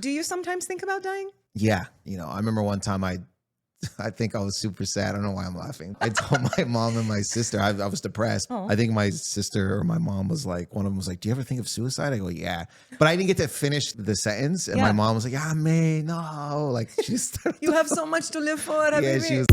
Do you sometimes think about dying? Yeah. I remember one time I think I was super sad. I don't know why I'm laughing. I told my mom and my sister, I was depressed. Oh. I think my sister or my mom was like, one of them was like, do you ever think of suicide? I go, yeah. But I didn't get to finish the sentence. And my mom was like, yeah, may, no. Like, she just You have so much to live for. yeah, she was.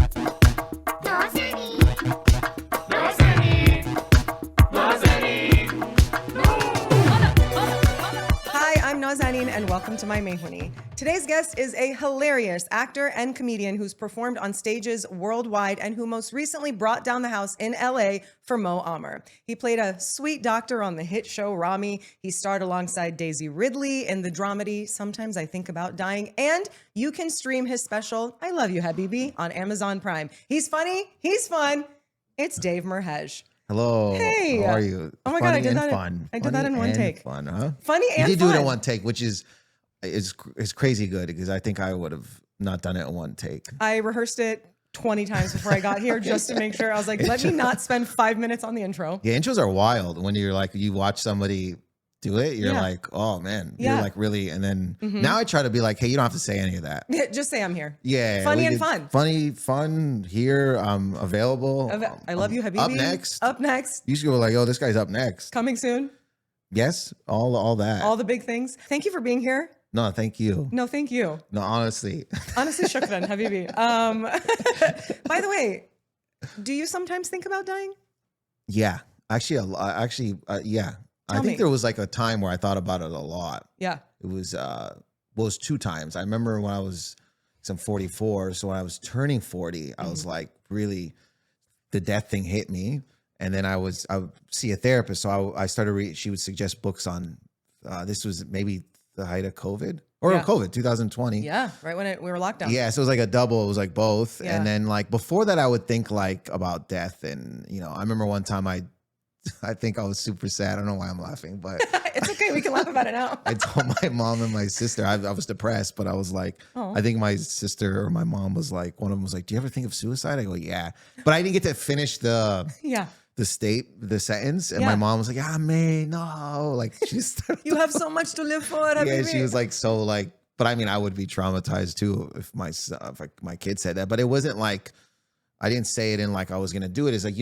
I'm Nazanin, and welcome to my Mehuni. Today's guest is a hilarious actor and comedian who's performed on stages worldwide and who most recently brought down the house in LA for Mo Amer. He played a sweet doctor on the hit show Rami. He starred alongside Daisy Ridley in the dramedy Sometimes I Think About Dying, and you can stream his special I Love You Habibi on Amazon Prime. He's funny, he's fun. It's Dave Merheje. Hello. Hey. How are you? Oh my Funny God, I did and that. Fun. I did that in one take. Fun, huh? Funny and You did fun. do it in one take, which is crazy good because I think I would have not done it in one take. I rehearsed it 20 times before I got here just to make sure. I was like, let me not spend 5 minutes on the intro. Yeah, intros are wild when you're like, you watch somebody do it, you're like, oh man, you're like really, and then now I try to be like, hey, you don't have to say any of that. Yeah, just say I'm here. Yeah. Funny and fun. Funny, fun, here, available. I love you, Habibi. Up next. Up next. You should go like, oh, this guy's up next. Coming soon. Yes, all that. All the big things. Thank you for being here. No, thank you. No, thank you. No, honestly. Honestly, shukran, Habibi. By the way, do you sometimes think about dying? Yeah, actually, yeah. I think there was like a time where I thought about it a lot. Yeah. It was two times. I remember when I was, I'm 44. So when I was turning 40, I was like, really, the death thing hit me. And then I would see a therapist. So I started she would suggest books on, this was maybe the height of COVID or COVID, 2020. Yeah. Right when we were locked down. Yeah. So it was like a double. It was like both. Yeah. And then like before that, I would think like about death. And, I remember one time I think I was super sad. I don't know why I'm laughing, but it's okay. We can laugh about it now. I told my mom and my sister, I was depressed, but I was like, I think my sister or my mom was like, one of them was like, do you ever think of suicide? I go, yeah. But I didn't get to finish the sentence. And my mom was like, yeah, may, no. Like, she's you have so much to live for. Yeah, she was like, so like, but I mean, I would be traumatized too if my kid said that, but it wasn't like, I didn't say it in like I was going to do it. It's like,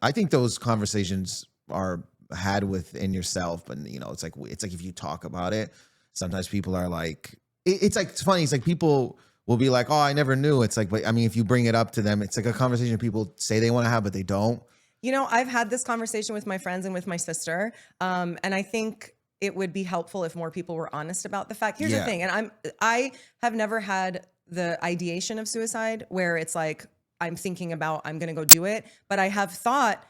I think those conversations are had within yourself. And, it's like if you talk about it, sometimes people are like, it's funny. It's like people will be like, oh, I never knew. It's like, but I mean, if you bring it up to them, it's like a conversation people say they want to have, but they don't. I've had this conversation with my friends and with my sister. And I think it would be helpful if more people were honest about the fact. Here's the thing. And I have never had the ideation of suicide where it's like, I'm thinking about, I'm going to go do it. But I have thought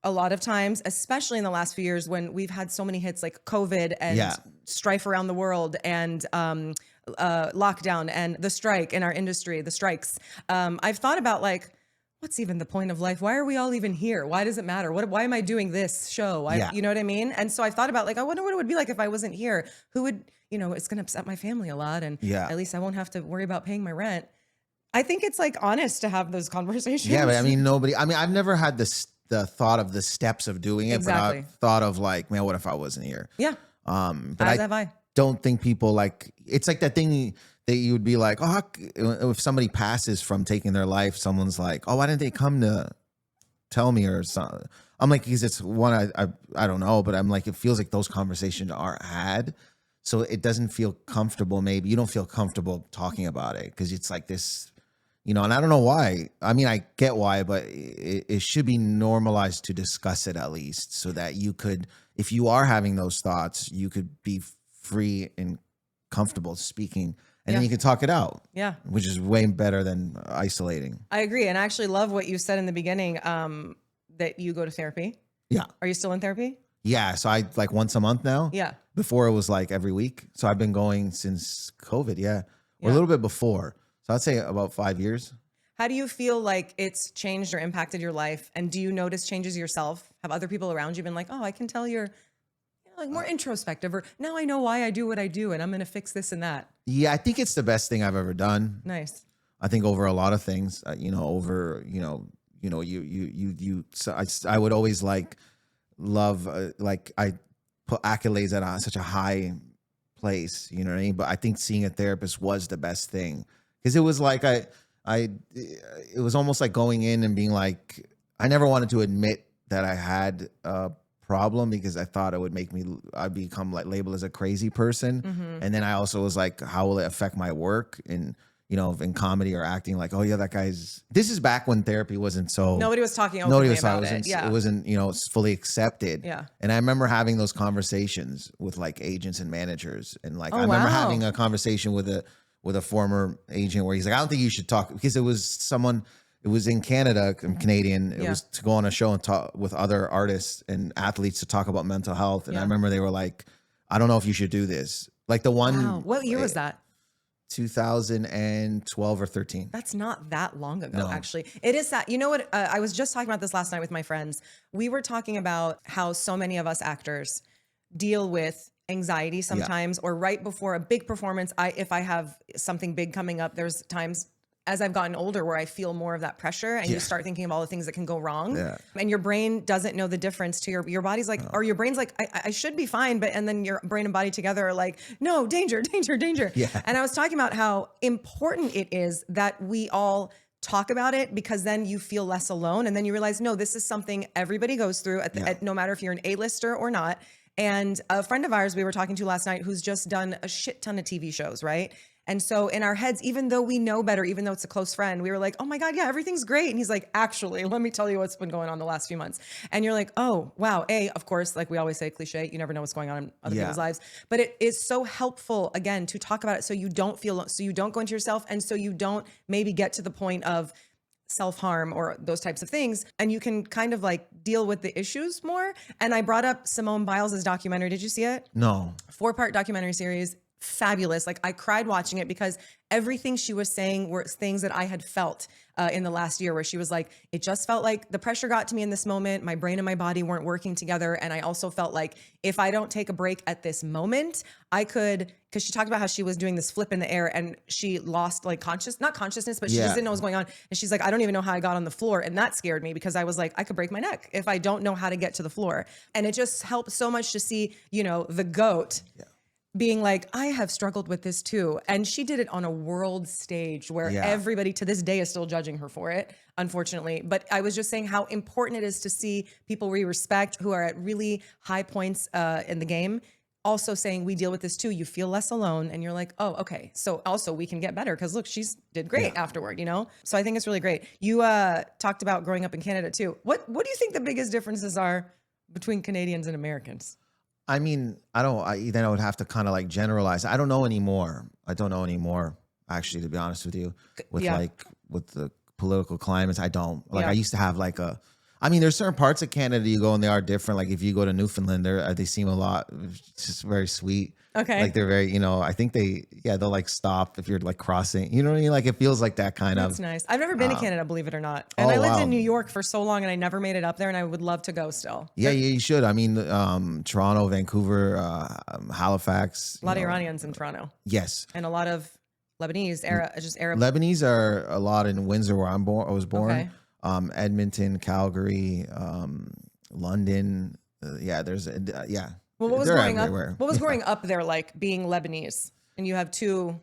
a lot of times, especially in the last few years when we've had so many hits like COVID and strife around the world and lockdown and the strike in our industry, the strikes. I've thought about like, what's even the point of life? Why are we all even here? Why does it matter? Why am I doing this show? You know what I mean? And so I thought about like, I wonder what it would be like if I wasn't here. Who would, it's going to upset my family a lot. And at least I won't have to worry about paying my rent. I think it's like honest to have those conversations. Yeah, but I mean, I've never had the thought of the steps of doing it, but I've thought of like, man, what if I wasn't here? Yeah. But I don't think people like, it's like that thing that you would be like, oh, if somebody passes from taking their life, someone's like, oh, why didn't they come to tell me or something? I'm like, because it's one, I don't know, but I'm like, it feels like those conversations aren't had. So it doesn't feel comfortable. Maybe you don't feel comfortable talking about it because it's like this, and I don't know why. I mean, I get why, but it should be normalized to discuss it at least so that you could, if you are having those thoughts, you could be free and comfortable speaking and then you can talk it out. Yeah. Which is way better than isolating. I agree. And I actually love what you said in the beginning, that you go to therapy. Yeah. Are you still in therapy? Yeah. So I like once a month now. Yeah. Before it was like every week. So I've been going since COVID. Yeah. Or a little bit before. So I'd say about 5 years. How do you feel like it's changed or impacted your life? And do you notice changes yourself? Have other people around you been like, oh, I can tell you're like more introspective, or now I know why I do what I do and I'm going to fix this and that? Yeah, I think it's the best thing I've ever done. Nice. I think over a lot of things, so I would always like love, like I put accolades at such a high place, you know what I mean? But I think seeing a therapist was the best thing, because it was like it was almost like going in and being like, I never wanted to admit that I had a problem, because I thought it would make me, I'd become like labeled as a crazy person. And then I also was like, how will it affect my work? And, you know, in comedy or acting, like, oh yeah, that guy's, this is back when therapy wasn't so, Nobody was talking openly about it. It wasn't, you know, fully accepted. Yeah. And I remember having those conversations with like agents and managers. And like, I remember having a conversation with a former agent where he's like, I don't think you should talk, because it was in Canada. I'm Canadian. It was to go on a show and talk with other artists and athletes to talk about mental health. And I remember they were like, I don't know if you should do this. Like the one. Wow. What year was that? 2012 or 13. That's not that long ago, actually. It is that, you know what? I was just talking about this last night with my friends. We were talking about how so many of us actors deal with anxiety sometimes, or right before a big performance. If I have something big coming up, there's times as I've gotten older where I feel more of that pressure, and you start thinking of all the things that can go wrong, and your brain doesn't know the difference to your body's like, or your brain's like, I should be fine. But, and then your brain and body together are like, no, danger, danger, danger. And I was talking about how important it is that we all talk about it, because then you feel less alone. And then you realize, no, this is something everybody goes through no matter if you're an A-lister or not. And a friend of ours we were talking to last night, who's just done a shit ton of TV shows, right? And so in our heads, even though we know better, even though it's a close friend, we were like, oh my God, yeah, everything's great. And he's like, actually, let me tell you what's been going on the last few months. And you're like, oh, wow. Of course, like we always say, cliche, you never know what's going on in other people's lives. But it is so helpful, again, to talk about it, so you don't so you don't go into yourself, and so you don't maybe get to the point of self-harm or those types of things, and you can kind of like deal with the issues more. And I brought up Simone Biles' documentary. Did you see it? No. 4-part documentary series. Fabulous. Like, I cried watching it, because everything she was saying were things that I had felt in the last year, where she was like, it just felt like the pressure got to me in this moment. My brain and my body weren't working together. And I also felt like if I don't take a break at this moment, I could, because she talked about how she was doing this flip in the air and she lost like not consciousness, but she just didn't know what was going on. And she's like, I don't even know how I got on the floor. And that scared me, because I was like, I could break my neck if I don't know how to get to the floor. And it just helped so much to see, you know, the GOAT being like, I have struggled with this too. And she did it on a world stage where everybody to this day is still judging her for it, unfortunately. But I was just saying how important it is to see people we respect, who are at really high points in the game, also saying, we deal with this too. You feel less alone, and you're like, oh, okay. So also we can get better, because look, she's did great afterward, you know? So I think it's really great. You talked about growing up in Canada too. What do you think the biggest differences are between Canadians and Americans? I mean, then I would have to kind of like generalize. I don't know anymore. Actually, to be honest with you, with with the political climates, I don't. Like, I used to have like I mean, there's certain parts of Canada you go and they are different. Like if you go to Newfoundland, they seem a lot, just very sweet. Okay. Like they're very, you know, I think they'll like stop if you're like crossing, you know what I mean? Like it feels like that kind of. That's nice. I've never been to Canada, believe it or not. And I lived in New York for so long, and I never made it up there, and I would love to go still. Yeah, you should. I mean, Toronto, Vancouver, Halifax. A lot of Iranians in Toronto. Yes. And a lot of Lebanese, Arab. Lebanese are a lot in Windsor, where I was born. Okay. Edmonton, Calgary, London. There's Well, what was growing up? What was growing up there like, being Lebanese, and you have two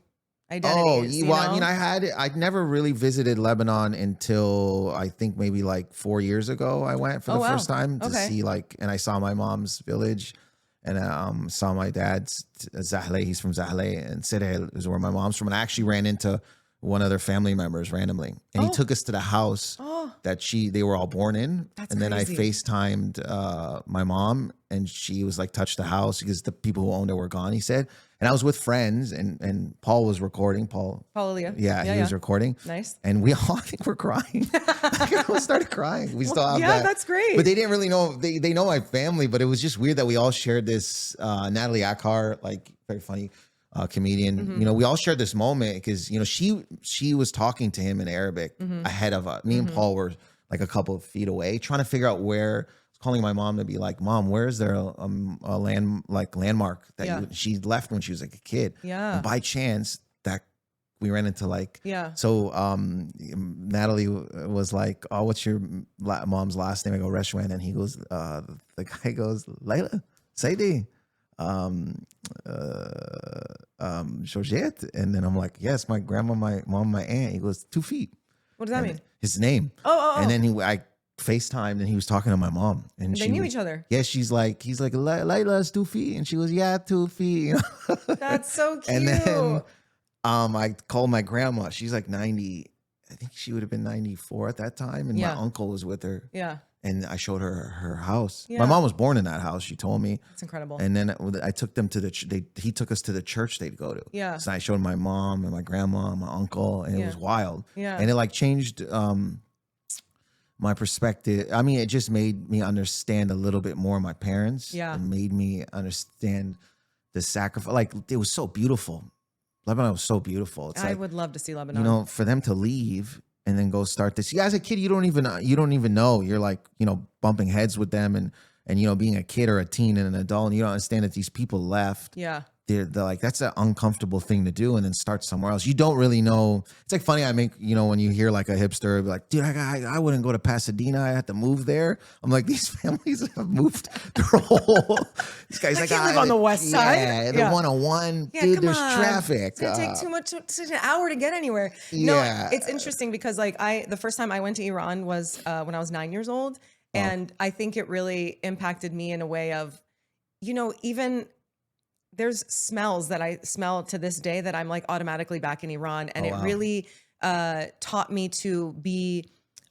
identities? I mean, I'd never really visited Lebanon until I think maybe like 4 years ago. I went for the first time to see and I saw my mom's village, and saw my dad's Zahle. He's from Zahle, and Sirel is where my mom's from. And I actually ran into one of their family members randomly, and he took us to the house that they were all born in. That's and then crazy. I FaceTimed my mom, and she was like, touch the house, because the people who owned it were gone, he said. And I was with friends, and Paul was recording. Paul Elia. Yeah, he was recording. Nice. And we all, I think, were crying. We started crying. We still have that. Yeah, that's great. But they didn't really know. They know my family, but it was just weird that we all shared this. Natalie Akar, like very funny comedian. Mm-hmm. You know, we all shared this moment, because you know she was talking to him in Arabic ahead of us. Me and Paul were like a couple of feet away, trying to figure out where. Calling my mom to be like, Mom, where is there a landmark that she left when she was like a kid? Yeah. And by chance that we ran into So Natalie was like, oh, what's your mom's last name? I go, Reshwan. And he goes, the guy goes, Layla, Saidi. Georgette? And then I'm like, yes, my grandma, my mom, my aunt. He goes, 2 feet. What does that mean? His name. Oh. And then I FaceTimed and he was talking to my mom. And they knew each other. Yeah, he's like, Layla's 2 feet. And she was, yeah, 2 feet. You know? That's so cute. And then I called my grandma. She's like 90. I think she would have been 94 at that time. And my uncle was with her. Yeah. And I showed her house. Yeah. My mom was born in that house. She told me. It's incredible. And then I took them to he took us to the church they'd go to. Yeah. So I showed my mom and my grandma and my uncle, and it was wild. Yeah. And it like changed my perspective. I mean, it just made me understand a little bit more my parents. Yeah. And made me understand the sacrifice. Like, it was so beautiful. Lebanon was so beautiful. It's I like, would love to see Lebanon. you know, for them to leave and then go start this. Yeah, as a kid, you don't even know. You're like, you know, bumping heads with them and you know, being a kid or a teen and an adult, and you don't understand that these people left. Yeah. They're like, that's an uncomfortable thing to do, and then start somewhere else. You don't really know. It's like funny. You know, when you hear like a hipster be like, dude, I wouldn't go to Pasadena. I had to move there. I'm like, these families have moved their whole. This guy's like, can't live on the west side. Yeah, the 101. Yeah, dude, there's on. traffic. It's gonna take too much, such an hour to get anywhere. Yeah. No, it's interesting because like the first time I went to Iran was when I was 9 years old. And I think it really impacted me in a way of, you know, even there's smells that I smell to this day that I'm like automatically back in Iran. And it really taught me to be,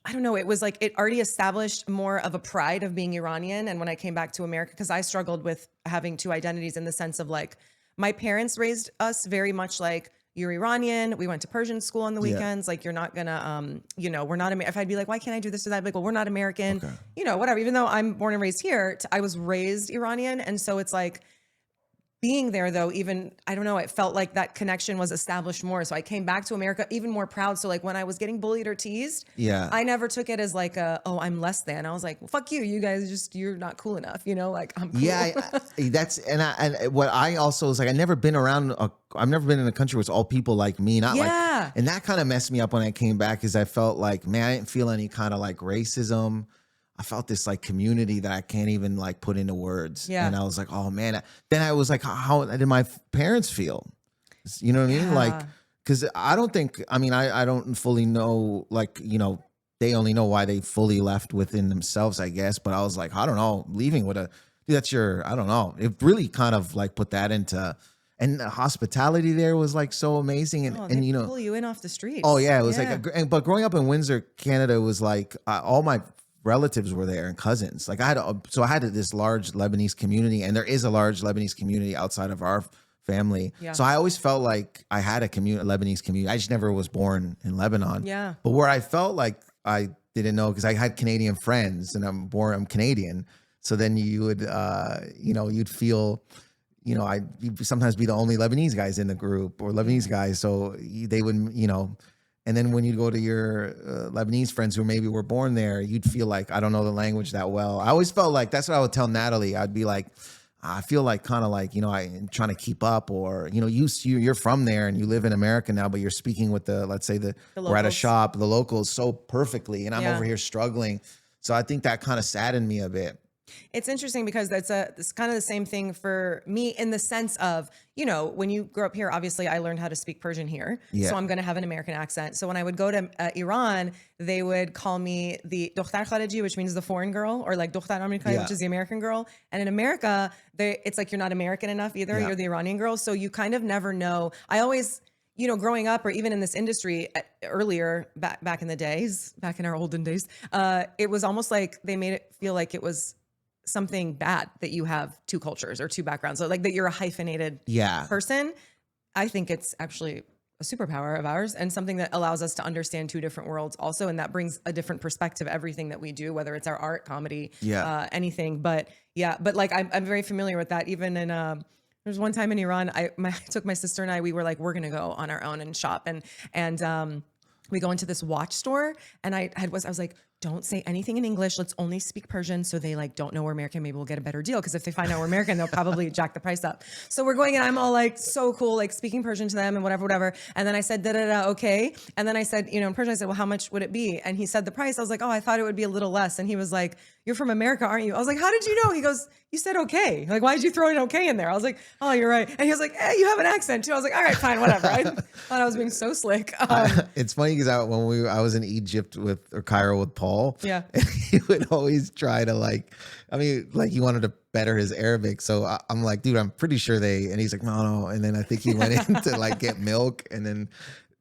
I don't know, it was like it already established more of a pride of being Iranian. And when I came back to America, because I struggled with having two identities in the sense of like, my parents raised us very much like, you're Iranian. We went to Persian school on the weekends. Like, you're not gonna, you know, we're not, if I'd be like, why can't I do this or that? I'd be like, well, we're not American, you know, whatever. Even though I'm born and raised here, I was raised Iranian. And so it's like being there though, even, I don't know, it felt like that connection was established more. So I came back to America even more proud. So like when I was getting bullied or teased, I never took it as like oh, I'm less than. I was like, well, fuck you. You guys you're not cool enough. You know, like I'm cool. Yeah, and what I also was like, I've never been in a country where it's all people like me. Not like, and that kind of messed me up when I came back, because I felt like, man, I didn't feel any kind of like racism. I felt this like community that I can't even like put into words. Yeah. And I was like, oh man. Then I was like, how did my parents feel? You know what I mean? Like, cause I don't fully know, like, you know, they only know why they fully left within themselves, I guess. But I was like, I don't know, leaving with I don't know. It really kind of like put that into, and the hospitality there was like so amazing. And you know, pull you in off the street. Oh yeah. It was like, but growing up in Windsor, Canada was like, all my relatives were there and cousins. Like I had this large Lebanese community, and there is a large Lebanese community outside of our family. Yeah. So I always felt like I had a Lebanese community. I just never was born in Lebanon. Yeah. But where I felt like I didn't know, because I had Canadian friends and I'm Canadian. So then you would, you know, you'd feel, you know, you'd sometimes be the only Lebanese guys in the group or Lebanese guys. So they would, you know. And then when you go to your Lebanese friends who maybe were born there, you'd feel like, I don't know the language that well. I always felt like, that's what I would tell Natalie. I'd be like, I feel like kind of like, you know, I'm trying to keep up, or, you know, you're from there and you live in America now, but you're speaking with let's say we're at a shop, the locals so perfectly, and I'm over here struggling. So I think that kind of saddened me a bit. It's interesting because it's kind of the same thing for me in the sense of, you know, when you grow up here, obviously I learned how to speak Persian here. Yeah. So I'm going to have an American accent. So when I would go to Iran, they would call me the Dokhtar Khariji, which means the foreign girl, or like Dokhtar Amerikai, which is the American girl. And in America, it's like you're not American enough either. Yeah. You're the Iranian girl. So you kind of never know. I always, you know, growing up or even in this industry earlier, back in the days, back in our olden days, it was almost like they made it feel like it was something bad that you have two cultures or two backgrounds. So like that you're a hyphenated person. I think it's actually a superpower of ours and something that allows us to understand two different worlds also. And that brings a different perspective, everything that we do, whether it's our art, comedy, anything. But like, I'm very familiar with that. Even in, there's one time in Iran, I took my sister and we were like, we're going to go on our own and shop. And we go into this watch store, and I was like, don't say anything in English. Let's only speak Persian. So they like don't know we're American. Maybe we'll get a better deal. Cause if they find out we're American, they'll probably jack the price up. So we're going and I'm all like, so cool, like speaking Persian to them and whatever. And then I said, okay. And then I said, in Persian, I said, well, how much would it be? And he said the price. I was like, oh, I thought it would be a little less. And he was like, you're from America, aren't you? I was like, how did you know? He goes, you said okay. Like, why did you throw an okay in there? I was like, oh, you're right. And he was like, you have an accent too. I was like, all right, fine, whatever. I thought I was being so slick. It's funny because I was in Egypt or Cairo with Paul. Yeah. He would always try to he wanted to better his Arabic. So I'm like, dude, I'm pretty sure and he's like, no. And then I think he went in to like get milk. And then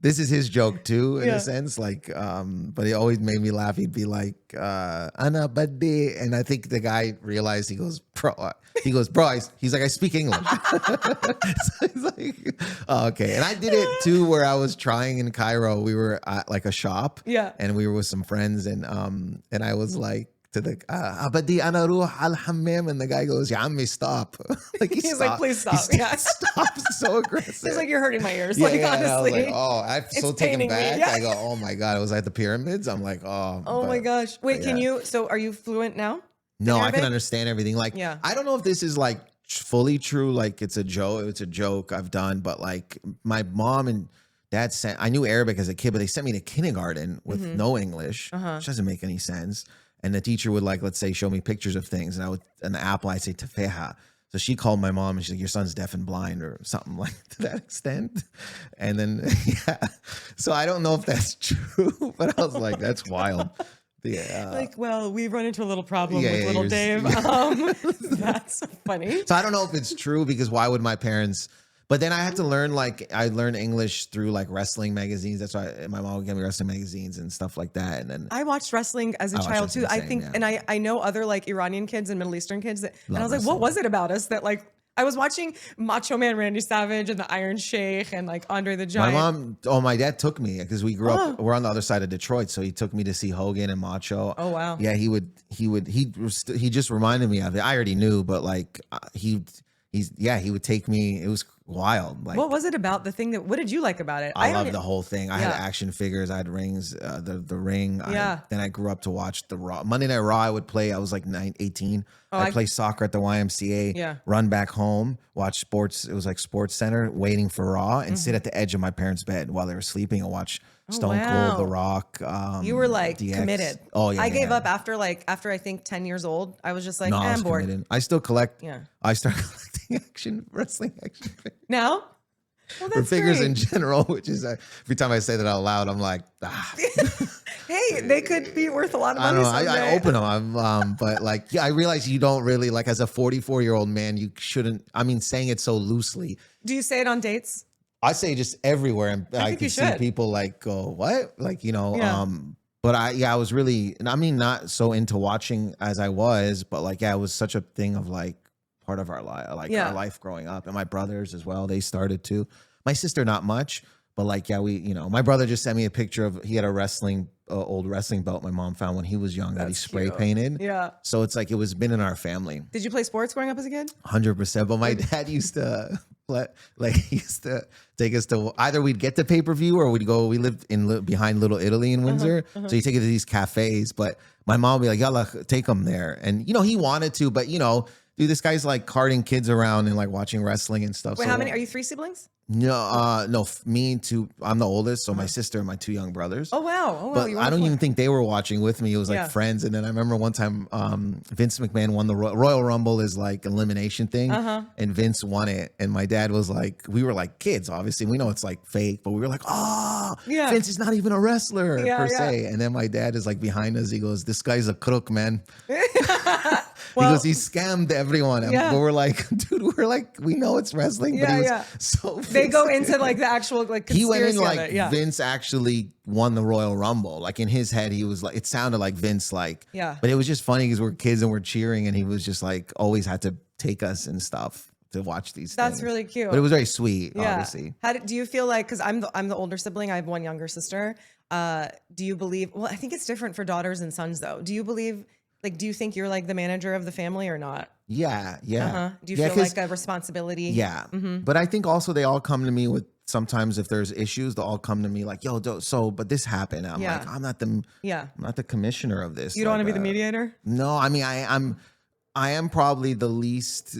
this is his joke too, in a sense. Like, but it always made me laugh. He'd be like, Ana Badi. And I think the guy realized, he goes, bro, he's like, I speak English. So he's like, oh, okay. And I did it too, where I was trying in Cairo. We were at like a shop. Yeah. And we were with some friends and I was like, to the Abadi ana ruh al hammam, and the guy goes, Ya ammi, stop. Like he's like, please stop. Stop. So aggressive. He's like, you're hurting my ears. Yeah, like, honestly. I was like, oh, I'm so taken back. Yeah. I go, oh my God. I was at the pyramids. I'm like, oh my gosh. Wait, so are you fluent now? No, I can understand everything. Like, yeah. I don't know if this is like fully true. Like it's a joke I've done, but like my mom and dad I knew Arabic as a kid, but they sent me to kindergarten with no English, which doesn't make any sense. And the teacher would like, let's say, show me pictures of things. And an apple, I'd say tafeha. So she called my mom and she's like, your son's deaf and blind or something like to that extent. And then, so I don't know if that's true, but I was like, that's wild. Well, we've run into a little problem with little Dave. That's funny. So I don't know if it's true, because why would my parents... But then I had to learn, I learned English through like wrestling magazines. That's why my mom would give me wrestling magazines and stuff like that. And then I watched wrestling as a child too. I think, and I know other like Iranian kids and Middle Eastern kids and I was like, what was it about us that like, I was watching Macho Man Randy Savage and the Iron Sheikh and like Andre the Giant. My dad took me because we grew up, we're on the other side of Detroit. So he took me to see Hogan and Macho. Oh, wow. Yeah, he just reminded me of it. I already knew, but like he would take me. It was wild. Like, what was it about the thing what did you like about it? I loved the whole thing. I had action figures. I had rings, the ring. Then I grew up to watch the Raw. Monday Night Raw I would play. I was like 18. I'd play soccer at the YMCA, run back home, watch sports. It was like Sports Center, waiting for Raw, and sit at the edge of my parents' bed while they were sleeping and watch Stone Cold, The Rock. You were like DX. Committed. Oh yeah. I gave up after I think 10 years old. I was just like, I'm bored. Committed. I still collect. Yeah. I started collecting wrestling action figures. Now? Well, that's figures great. in general, which is every time I say that out loud, I'm like, Hey, they could be worth a lot of money. I open them, but like, I realize you don't really, like, as a 44-year-old man, you shouldn't. I mean, saying it so loosely. Do you say it on dates? I say just everywhere, and I can see people like go, what, like, But I was really, I mean, not so into watching as I was, but like, it was such a thing of like part of our life, our life growing up, and my brothers as well. They started too. My sister, not much, but like, my brother just sent me a picture of, he had a old wrestling belt my mom found when he was young that he spray painted. Yeah. So it's like, it was been in our family. Did you play sports growing up as a kid? 100%. But my dad used to he used to take us to, either we'd get the pay-per-view or we lived behind Little Italy in Windsor. So he'd take it to these cafes, but my mom would be like, yalla, take him there. And, he wanted to, but, dude, this guy's like carting kids around and like watching wrestling and stuff. Wait, how many, are you 3 siblings? No, me and two. I'm the oldest, so my sister and my 2 young brothers. Oh wow! But I don't even think they were watching with me. It was like friends. And then I remember one time, Vince McMahon won the Royal Rumble, is like elimination thing, and Vince won it. And my dad was like, we were like kids, obviously, we know it's like fake, but we were like, Vince is not even a per se. And then my dad is like behind us. He goes, "This guy's a crook, man." He goes, he scammed everyone. But we're like, dude, we know it's wrestling, but he was so. They go into like the actual like conspiracy. He went in like Vince actually won the Royal Rumble. Like in his head, he was like, it sounded like Vince, like, but it was just funny because we're kids and we're cheering, and he was just like always had to take us and stuff to watch these things. That's really cute. But it was very sweet, obviously. Do you feel like, because I'm the older sibling, I have one younger sister. Do you believe? Well, I think it's different for daughters and sons, though. Do you believe? Like, do you think you're like the manager of the family or not? Yeah. Do you feel like a responsibility? Yeah. But I think also they all come to me with sometimes if there's issues, they'll all come to me like, yo, but this happened. I'm like, I'm not the commissioner of this. You don't want to be the mediator? No, I mean, I am probably the least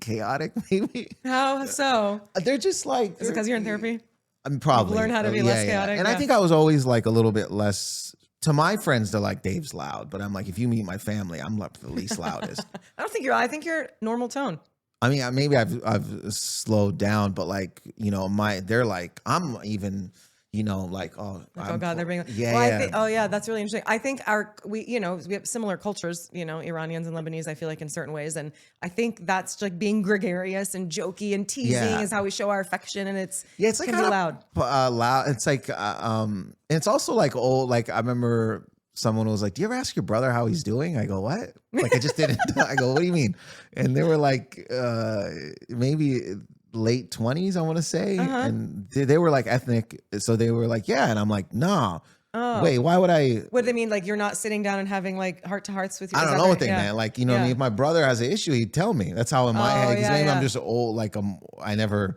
chaotic, maybe. How so? They're just like, is it because you're in therapy? I'm probably learn how to be less chaotic. And I think I was always like a little bit less. To my friends, they're like, Dave's loud, but I'm like, if you meet my family, I'm like the least loudest. I think you're normal tone. I mean, maybe I've slowed down, but like, you know, they're like, I'm even, you know, like, oh God, they're being, that's really interesting. I think we have similar cultures, you know, Iranians and Lebanese, I feel like in certain ways. And I think that's like being gregarious and jokey and teasing is how we show our affection. And it's like kind of loud. Loud. It's like, and it's also like old, like I remember someone was like, do you ever ask your brother how he's doing? I go, what? Like, I just didn't. I go, what do you mean? And they were like, maybe late 20s, I want to say. And they were like ethnic. So they were like, yeah. And I'm like, nah. Oh. Wait, why would I? What do they mean? Like you're not sitting down and having like heart to hearts with your. I don't know what they meant. Like, you know, what I mean? If my brother has an issue, he'd tell me. That's how in my head. Because maybe I'm just old. Like I never.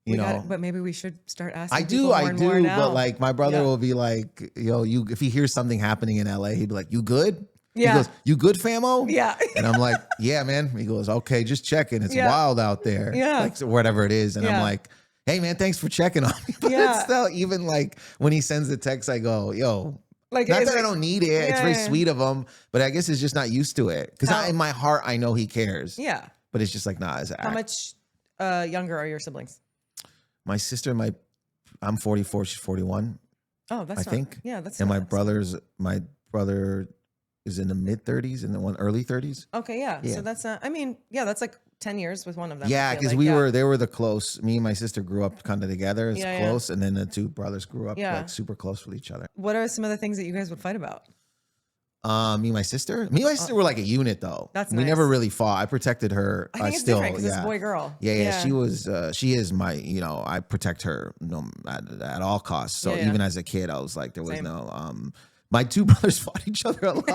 You know, but maybe we should start asking. I do, but like my brother will be like, yo, if he hears something happening in LA, he'd be like, you good? Yeah. He goes, you good, famo? Yeah. And I'm like, yeah, man. He goes, okay, just checking. It's wild out there. Yeah. Like whatever it is. And I'm like, hey man, thanks for checking on me. But it's still, even like when he sends the text, I go, yo, like, not that I don't need it. It's very sweet of him, but I guess it's just not used to it. Because in my heart, I know he cares. Yeah. But it's just like, nah, it's how much younger are your siblings? My sister, I'm 44, she's 41. Oh, that's I think. Yeah, that's. And my brother is in the mid 30s and the one early 30s. Okay, yeah. So that's that's like 10 years with one of them. Yeah, because they were the close. Me and my sister grew up kind of together. It's close, and then the two brothers grew up like super close with each other. What are some of the things that you guys would fight about? Me and my sister were like a unit though. That's we nice. never really fought. I protected her. I think it's different because it's boy girl. Yeah. She is my, you know, I protect her at all costs. So even as a kid, I was like, there was no my two brothers fought each other a lot.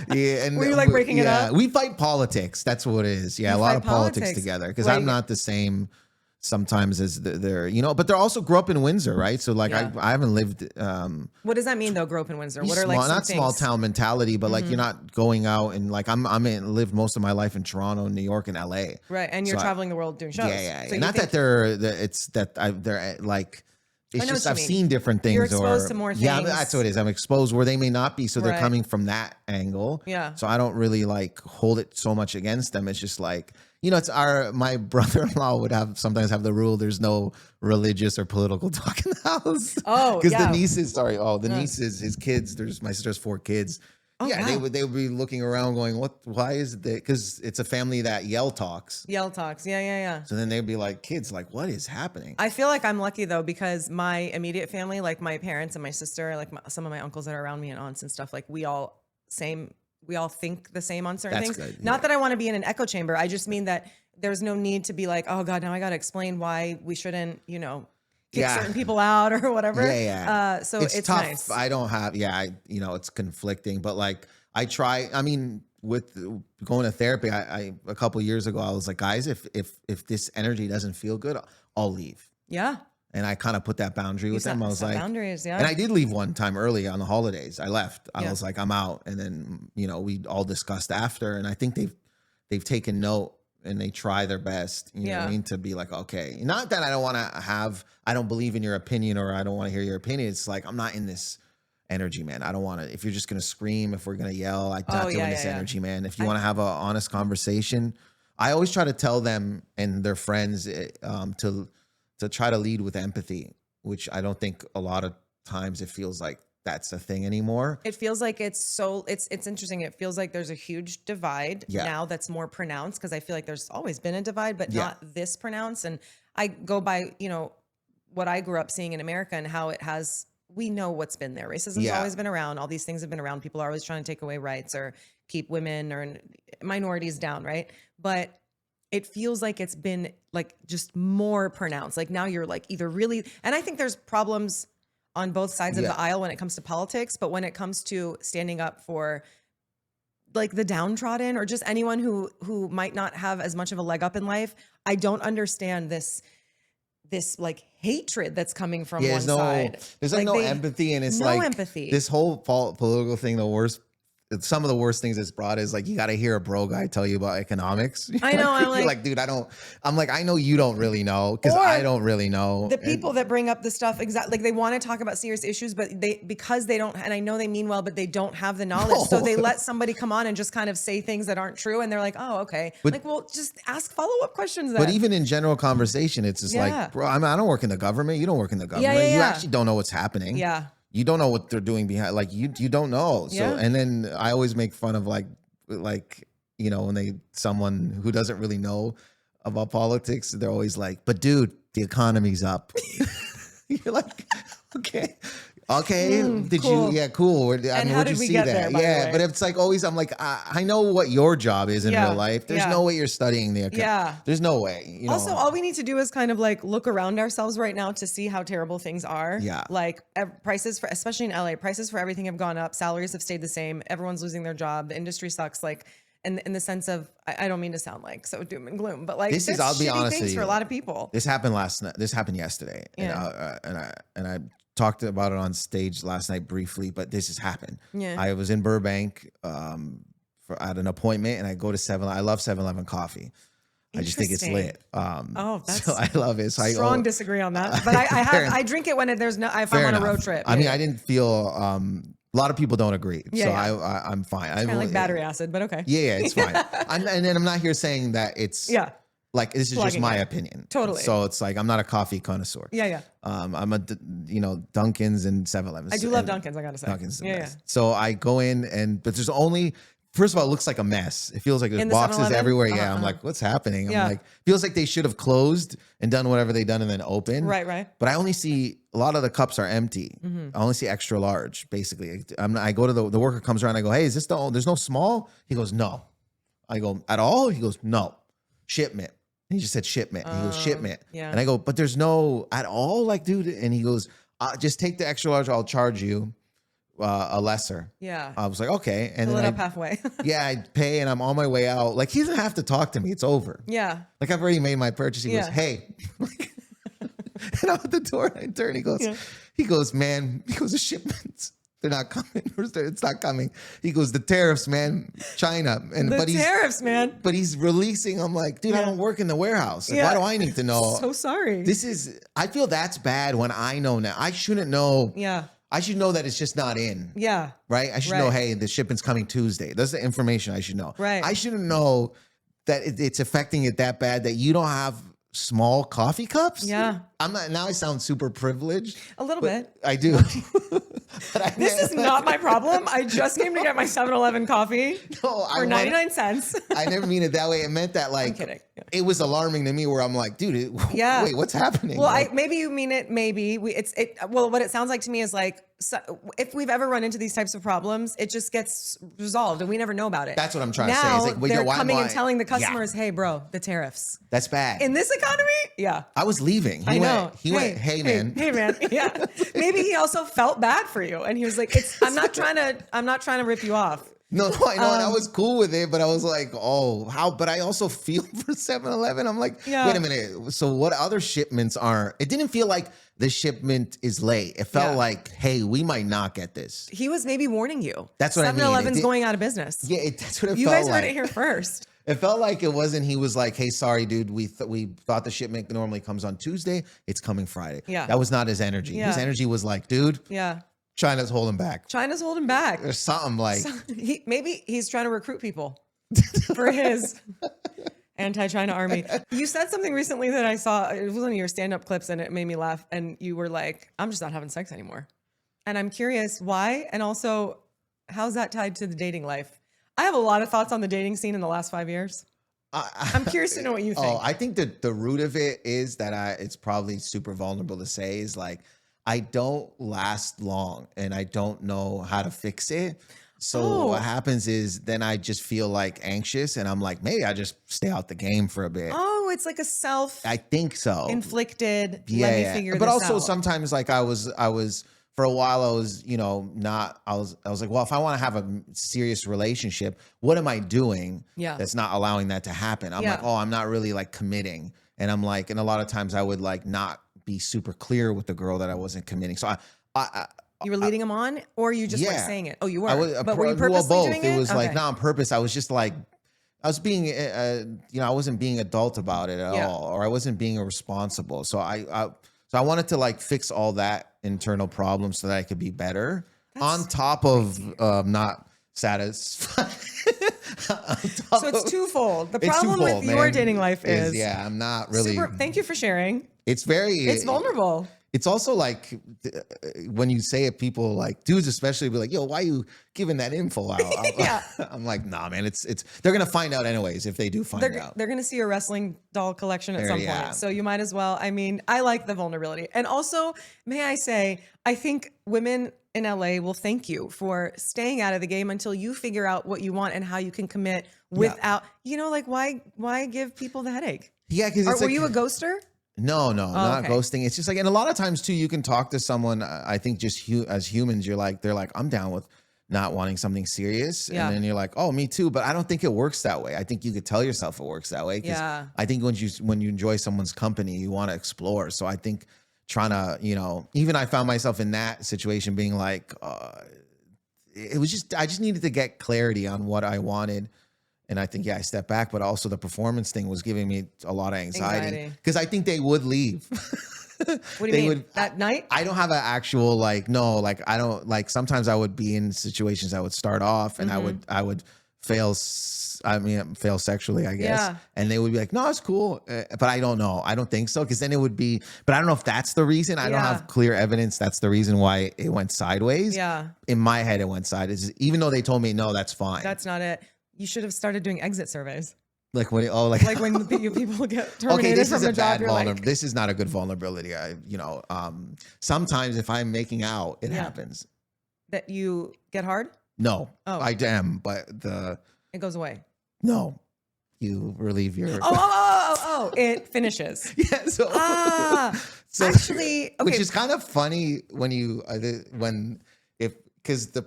And were you like breaking it up? We fight politics. That's what it is. Yeah, a lot of politics together because I'm not the same sometimes as they're, you know, but they're also grew up in Windsor, right? So like I haven't lived. What does that mean though? Grow up in Windsor? What are like some not things? Small town mentality, but like you're not going out and like lived most of my life in Toronto, New York, and LA. Right, and you're traveling the world doing shows. Yeah. So not that they're like. It's just I've seen different things. You're exposed to more things. Yeah, that's what it is. I'm exposed where they may not be, so they're coming from that angle. Yeah. So I don't really like hold it so much against them. It's just like, you know, my brother-in-law would sometimes have the rule there's no religious or political talk in the house. Oh, because the nieces, his kids. My sister's 4 kids. Oh, yeah, wow. they would be looking around going, why is it? Because it's a family that yell talks. Yeah. So then they'd be like, kids, like, what is happening? I feel like I'm lucky though, because my immediate family, like my parents and my sister, like some of my uncles that are around me and aunts and stuff, like we all think the same on certain things. Good, Not that I want to be in an echo chamber. I just mean that there's no need to be like, oh God, now I got to explain why we shouldn't, you know, kick certain people out or whatever. So it's tough. Nice. I don't have, you know, it's conflicting, but like I try, I mean, with going to therapy, I a couple years ago, I was like, guys, if this energy doesn't feel good, I'll leave. Yeah. And I kind of put that boundary with them. I was like, boundaries, and I did leave one time early on the holidays. I left. I was like, I'm out. And then, you know, we all discussed after, and I think they've taken note. And they try their best, you know what I mean, to be like, okay, not that I don't want to I don't believe in your opinion or I don't want to hear your opinion. It's like, I'm not in this energy, man. I don't want to, if you're just going to scream, if we're going to yell, I'm not doing this energy, man. If you want to have an honest conversation, I always try to tell them and their friends to try to lead with empathy, which I don't think a lot of times it feels like that's a thing anymore. It feels like it's interesting. It feels like there's a huge divide now that's more pronounced, because I feel like there's always been a divide, but not this pronounced. And I go by, you know, what I grew up seeing in America and how we know what's been there. Racism's always been around. All these things have been around. People are always trying to take away rights or keep women or minorities down, right? But it feels like it's been like just more pronounced. Like now you're like either really, and I think there's problems on both sides of the aisle when it comes to politics, but when it comes to standing up for like the downtrodden or just anyone who might not have as much of a leg up in life, I don't understand this like hatred that's coming from one side. There's like no empathy, and it's no like empathy. This whole political thing, some of the worst things it's brought is like, you got to hear a bro guy tell you about economics. I know. I'm like, dude, I know you don't really know, because I don't really know. The people that bring up the stuff, exactly, like they want to talk about serious issues, but because they don't, and I know they mean well, but they don't have the knowledge. So they let somebody come on and just kind of say things that aren't true. And they're like, oh, okay. Like, well, just ask follow-up questions then. But even in general conversation, it's just like, bro, I don't work in the government. You don't work in the government. You actually don't know what's happening. Yeah. You don't know what they're doing behind, like you don't know. So, and then I always make fun of like, when someone who doesn't really know about politics, they're always like, but dude, the economy's up. You're like, okay. Did cool. you? Yeah, cool. And how did we get there, by the way? But it's like always, I'm like, I know what your job is in real life. There's no way you're studying the account. There's no way. Also, all we need to do is kind of like look around ourselves right now to see how terrible things are. Yeah. Like prices for, especially in LA, prices for everything have gone up. Salaries have stayed the same. Everyone's losing their job. The industry sucks. Like, in the sense of, I don't mean to sound like so doom and gloom, but like this is, I'll be honest with you, for a lot of people. This happened last night. This happened yesterday. Yeah. And I talked about it on stage last night briefly, but this has happened. Yeah. I was in Burbank at an appointment, and I go to 7-Eleven. I love 7-Eleven coffee. I just think it's lit. That's so I love it. So disagree on that, but I drink it when if I'm on a road trip. I mean, I didn't feel. A lot of people don't agree, I'm fine. It's kind of like battery acid, but okay. Yeah, it's fine. And then I'm not here saying that it's like, this is just my opinion. Totally. So it's like, I'm not a coffee connoisseur. Yeah. I'm a Dunkin's and 7-Eleven. I do love Dunkin's, I gotta say. Dunkin's is the best. So I go in, but there's only, first of all, it looks like a mess. It feels like there's boxes everywhere. Yeah, I'm like, what's happening? I'm like, feels like they should have closed and done whatever they done and then opened. Right. But I only see, a lot of the cups are empty. I only see extra large, basically. I go to the worker comes around, I go, hey, is this there's no small? He goes, no. I go, at all? He goes, no. Shipment. He just said shipment. He goes, shipment. Yeah. And I go, but there's no at all? Like, dude. And he goes, just take the extra large. I'll charge you a lesser. Yeah. I was like, okay. And fill then it up halfway. I pay, and I'm on my way out. Like, he doesn't have to talk to me. It's over. Yeah. Like, I've already made my purchase. He goes, hey. And I'm at the door, and I turn. He goes, man, the shipments, they're not coming. It's not coming. He goes, the tariffs, man, China. Tariffs, man. But he's releasing. I'm like, dude, I don't work in the warehouse. Like, why do I need to know? So sorry. I feel that's bad when I know now. I shouldn't know. Yeah. I should know that it's just not in. Yeah. Right? I should know, hey, the shipment's coming Tuesday. That's the information I should know. Right. I shouldn't know that it's affecting it that bad that you don't have small coffee cups. Yeah. I'm not, now I sound super privileged. A little bit. I do. This is not my problem. I just came to get my 7-Eleven coffee for 99 cents. I never mean it that way. It meant that, like, I'm kidding. Yeah. It was alarming to me where I'm like, dude, wait, what's happening? Well, like, maybe you mean it. Maybe well, what it sounds like to me is like, if we've ever run into these types of problems, it just gets resolved and we never know about it. That's what I'm trying to say. It's like, they're coming and telling the customers, hey, bro, the tariffs. That's bad. In this economy? Yeah. I was leaving. I know. He went, hey, man. Hey, man. Yeah. Maybe he also felt bad for you. And he was like, I'm not trying to rip you off. No, I know, and I was cool with it, but I was like, oh, how? But I also feel for 7-Eleven. I'm like, wait a minute. So what other shipments aren't? It didn't feel like the shipment is late. It felt like, hey, we might not get this. He was maybe warning you. That's what I mean. 7-Eleven's going out of business. Yeah, that's what it felt like. You guys heard it here first. It felt like it wasn't, he was like, hey, sorry, dude, we thought the shipment normally comes on Tuesday. It's coming Friday. Yeah. That was not his energy. Yeah. His energy was like, dude. Yeah. China's holding back. There's something like... Maybe he's trying to recruit people for his anti-China army. You said something recently that I saw. It was one of your stand-up clips and it made me laugh. And you were like, I'm just not having sex anymore. And I'm curious why. And also, how's that tied to the dating life? I have a lot of thoughts on the dating scene in the last 5 years. I'm curious to know what you think. I think that the root of it is that it's probably super vulnerable to say is like, I don't last long and I don't know how to fix it. So what happens is then I just feel like anxious and I'm like, maybe I just stay out the game for a bit. Oh, it's like a I think so. Inflicted. Let me figure this out. But also sometimes like I was for a while I was, I was like, well, if I want to have a serious relationship, what am I doing that's not allowing that to happen? I'm like, oh, I'm not really like committing. And I'm like, and a lot of times I would like not be super clear with the girl that I wasn't committing. So you were leading them on, or you just weren't saying it? Oh, you were. But were you purposely both. doing it? It was like not on purpose. I was just like, I was being, I wasn't being adult about it at all, or I wasn't being irresponsible. So I wanted to like fix all that internal problems so that I could be better. On top of not satisfied. So it's twofold. The problem with your dating life is I'm not really. Thank you for sharing. It's vulnerable. It's also like when you say it, people like dudes especially be like, yo, why are you giving that info out? I'm like, nah, man, it's they're going to find out anyways if they do find out. They're going to see your wrestling doll collection at some point. So you might as well. I mean, I like the vulnerability. And also, may I say, I think women in LA will thank you for staying out of the game until you figure out what you want and how you can commit without, like why give people the headache? Yeah. Because were you a ghoster? No, not ghosting. It's just like, and a lot of times too, you can talk to someone. I think just as humans, they're like, I'm down with not wanting something serious. And then you're like, oh, me too. But I don't think it works that way. I think you could tell yourself it works that way. I think when you enjoy someone's company, you want to explore. So I think trying to, even I found myself in that situation being like, it was just, I just needed to get clarity on what I wanted. And I think, I stepped back, but also the performance thing was giving me a lot of anxiety because I think they would leave. What do you mean? That night? I don't have an actual, I don't sometimes I would be in situations I would start off and I would fail sexually, I guess. Yeah. And they would be like, no, it's cool. But I don't know. I don't think so. Cause then it would be, but I don't know if that's the reason. I don't have clear evidence. That's the reason why it went sideways. Yeah. In my head, it went sideways. Even though they told me, no, that's fine. That's not it. You should have started doing exit surveys. Like when when people get terminated from their job, this is not a good vulnerability. Sometimes if I'm making out, it happens. That you get hard? No, I am, but it goes away. No, you relieve your. It finishes. Yeah. So actually, okay. Which is kind of funny when because the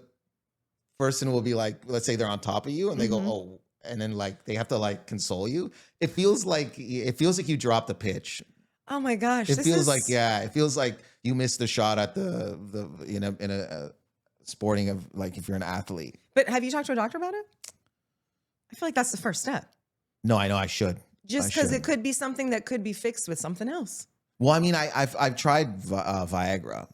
person will be like, let's say they're on top of you and they go, oh, and then like they have to like console you. It feels like you dropped the pitch. Oh my gosh. It feels like you missed the shot at the in a sporting of like if you're an athlete. But have you talked to a doctor about it? I feel like that's the first step. No, I know I should. Just because it could be something that could be fixed with something else. Well, I mean, I've tried Viagra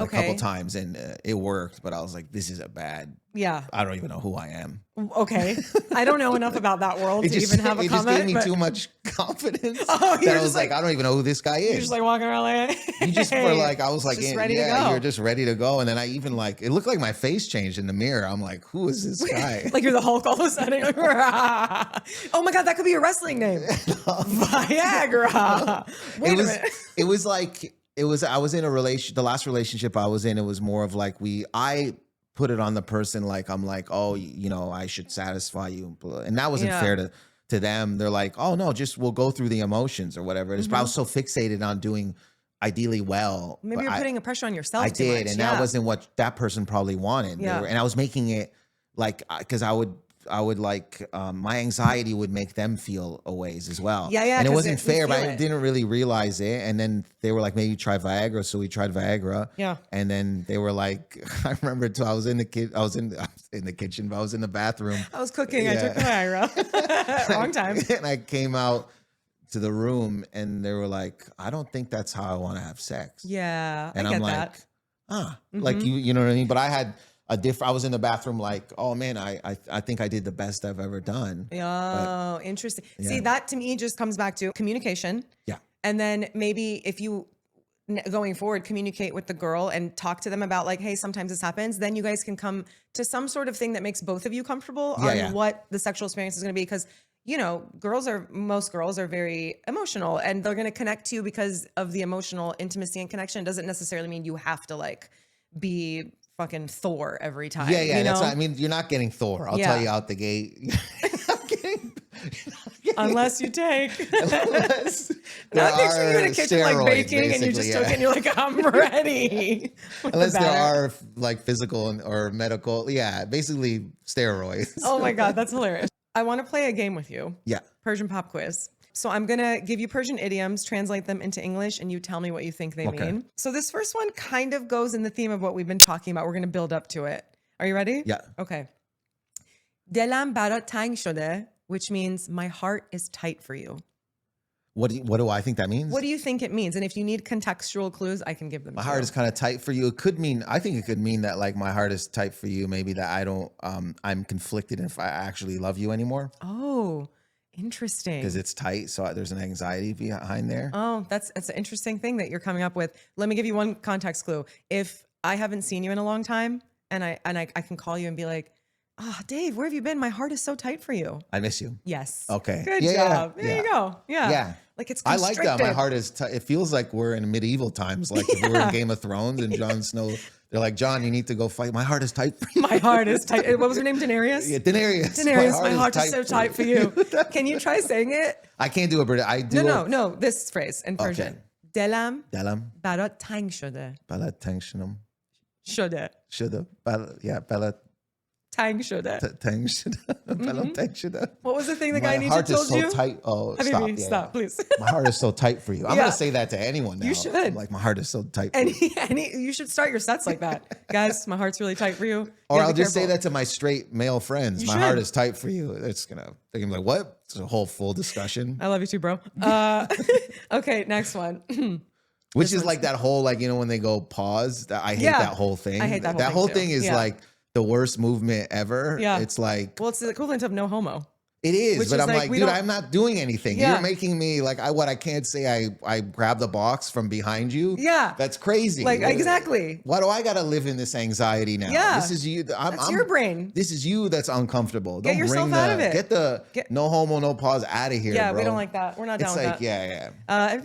a couple times and it worked, but I was like, this is a bad. Yeah. I don't even know who I am. Okay. I don't know enough about that world to even have a comment. It just gave me too much confidence. That I was like, I don't even know who this guy is. You're just like walking around like, you just were like, I was like, ready to go. You're just ready to go. And then I even like, it looked like my face changed in the mirror. I'm like, who is this guy? Like you're the Hulk all of a sudden. Oh my God, that could be a wrestling name. Viagra. Wait a minute. It was like, I was in a the last relationship I was in, it was more of like I put it on the person. Like, I'm like, oh, I should satisfy you. And that wasn't fair to them. They're like, oh no, we'll go through the emotions or whatever it is. But I was so fixated on doing ideally well. Maybe you're putting a pressure on yourself. I did. And that wasn't what that person probably wanted. Yeah. And I was making it like, cause I would like, my anxiety would make them feel a ways as well. Yeah, yeah. And it wasn't fair, but I didn't really realize it. And then they were like, maybe try Viagra. So we tried Viagra. Yeah. And then they were like, I remember too, I was in the kitchen, but I was in the bathroom. I was cooking. Yeah. I took Viagra. Wrong time. And I came out to the room and they were like, I don't think that's how I want to have sex. Yeah. And I'm like, that. Like you know what I mean? But I had I was in the bathroom like, oh man, I think I did the best I've ever done. Oh, interesting. Yeah. See, that to me just comes back to communication. Yeah. And then maybe if you going forward communicate with the girl and talk to them about like, hey, sometimes this happens, then you guys can come to some sort of thing that makes both of you comfortable on what the sexual experience is going to be. Because most girls are very emotional and they're going to connect to you because of the emotional intimacy and connection. It doesn't necessarily mean you have to like be fucking Thor every time. Yeah. That's what I mean. You're not getting Thor. I'll tell you out the gate. Unless you take. Now I'm picturing you in a kitchen like baking and you just took it and you're like, I'm ready. Unless there are like physical or medical. Yeah, basically steroids. Oh my God, that's hilarious. I want to play a game with you. Yeah. Persian Pop Quiz. So I'm going to give you Persian idioms, translate them into English, and you tell me what you think they mean. So this first one kind of goes in the theme of what we've been talking about. We're going to build up to it. Are you ready? Yeah. Okay. Delam barat tang shode, which means my heart is tight for you. What do I think that means? What do you think it means? And if you need contextual clues, I can give them. My heart is kind of tight for you. It could mean, I think it could mean that like my heart is tight for you. Maybe that I don't, I'm conflicted if I actually love you anymore. Oh, interesting. Because it's tight. So there's an anxiety behind there. Oh, that's an interesting thing that you're coming up with. Let me give you one context clue. If I haven't seen you in a long time and I can call you and be like, oh, Dave, where have you been? My heart is so tight for you. I miss you. Yes. Okay. Good job. There you go. Yeah. Yeah. Like it's I like constricted. that. My heart is tight. It feels like we're in medieval times. Like if we're in Game of Thrones and Jon Snow, they're like, John, you need to go fight. My heart is tight for you. My heart is tight. What was her name? Daenerys? Yeah, Daenerys. Daenerys, my heart is so tight for you. Can you try saying it? I can't do it, but I do. No. This phrase in Persian. Delam barat tang shode. Balat tensionum. Shode. Shoulda. Balat Tang shode. tang shoulda. What was the thing the guy in My Egypt heart is told so you? tight. Oh, Habibi, stop. Stop, please. My heart is so tight for you. I'm going to say that to anyone now. You should. I'm like, my heart is so tight for you. You should start your sets like that. Guys, my heart's really tight for you. Or I'll just say that to my straight male friends. My heart is tight for you. They're going to be like, what? It's a whole full discussion. I love you too, bro. Okay, next one. Which is like that whole, like, you know, when they go pause, I hate that whole thing. I hate that whole thing. That whole thing is like the worst movement ever. Yeah. It's like, well, it's the equivalent of no homo. It is, but I'm like, dude, I'm not doing anything. Yeah. You're making me like, I can't say I grabbed the box from behind you. Yeah. That's crazy. Like, exactly. Why do I got to live in this anxiety now? Yeah. This is you. That's your brain. This is you that's uncomfortable. Get yourself out of it. Get the no homo, no pause out of here, Yeah, bro. we don't like that. We're not down with that. Yeah. I